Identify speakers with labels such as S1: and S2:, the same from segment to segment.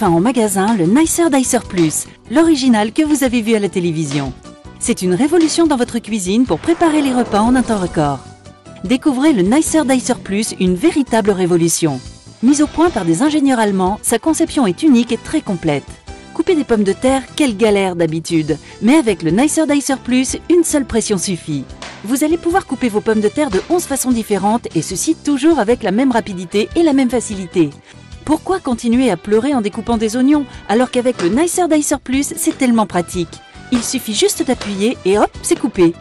S1: enfin en magasin le Nicer Dicer Plus, l'original que vous avez vu à la télévision. C'est une révolution dans votre cuisine pour préparer les repas en un temps record. Découvrez le Nicer Dicer Plus, une véritable révolution. Mise au point par des ingénieurs allemands, sa conception est unique et très complète. Couper des pommes de terre, quelle galère d'habitude. Mais avec le Nicer Dicer Plus, une seule pression suffit. Vous allez pouvoir couper vos pommes de terre de 11 façons différentes et ceci toujours avec la même rapidité et la même facilité. Pourquoi continuer à pleurer en découpant des oignons alors qu'avec le Nicer Dicer Plus, c'est tellement pratique. Il suffit juste d'appuyer et hop, c'est coupé.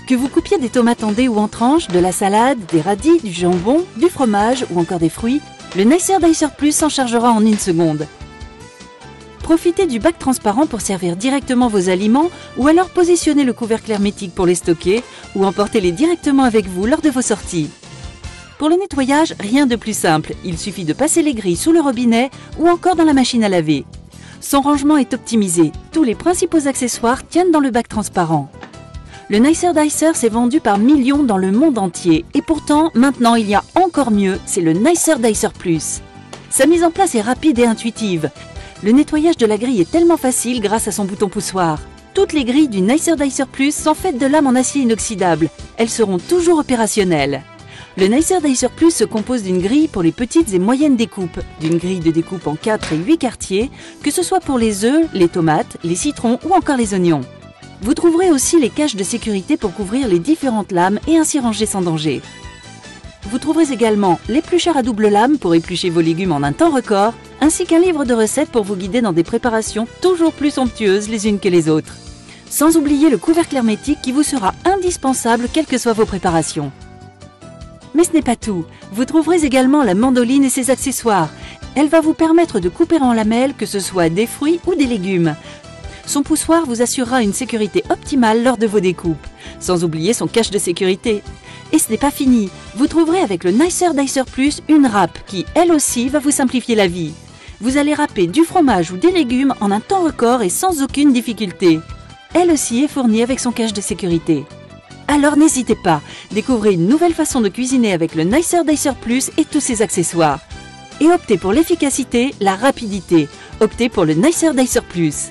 S1: Que vous coupiez des tomates en dés ou en tranches, de la salade, des radis, du jambon, du fromage ou encore des fruits, le Nicer Dicer Plus s'en chargera en une seconde. Profitez du bac transparent pour servir directement vos aliments ou alors positionnez le couvercle hermétique pour les stocker ou emportez-les directement avec vous lors de vos sorties. Pour le nettoyage, rien de plus simple, il suffit de passer les grilles sous le robinet ou encore dans la machine à laver. Son rangement est optimisé, tous les principaux accessoires tiennent dans le bac transparent. Le Nicer Dicer s'est vendu par millions dans le monde entier et pourtant, maintenant il y a encore mieux, c'est le Nicer Dicer Plus. Sa mise en place est rapide et intuitive. Le nettoyage de la grille est tellement facile grâce à son bouton poussoir. Toutes les grilles du Nicer Dicer Plus sont faites de lames en acier inoxydable. Elles seront toujours opérationnelles. Le Nicer Dicer Plus se compose d'une grille pour les petites et moyennes découpes, d'une grille de découpe en 4 et 8 quartiers, que ce soit pour les œufs, les tomates, les citrons ou encore les oignons. Vous trouverez aussi les caches de sécurité pour couvrir les différentes lames et ainsi ranger sans danger. Vous trouverez également l'éplucheur à double lame pour éplucher vos légumes en un temps record, ainsi qu'un livre de recettes pour vous guider dans des préparations toujours plus somptueuses les unes que les autres. Sans oublier le couvercle hermétique qui vous sera indispensable quelles que soient vos préparations. Mais ce n'est pas tout, vous trouverez également la mandoline et ses accessoires. Elle va vous permettre de couper en lamelles que ce soit des fruits ou des légumes. Son poussoir vous assurera une sécurité optimale lors de vos découpes, sans oublier son cache de sécurité. Et ce n'est pas fini, vous trouverez avec le Nicer Dicer Plus une râpe qui, elle aussi, va vous simplifier la vie. Vous allez râper du fromage ou des légumes en un temps record et sans aucune difficulté. Elle aussi est fournie avec son cache de sécurité. Alors n'hésitez pas, découvrez une nouvelle façon de cuisiner avec le Nicer Dicer Plus et tous ses accessoires. Et optez pour l'efficacité, la rapidité. Optez pour le Nicer Dicer Plus.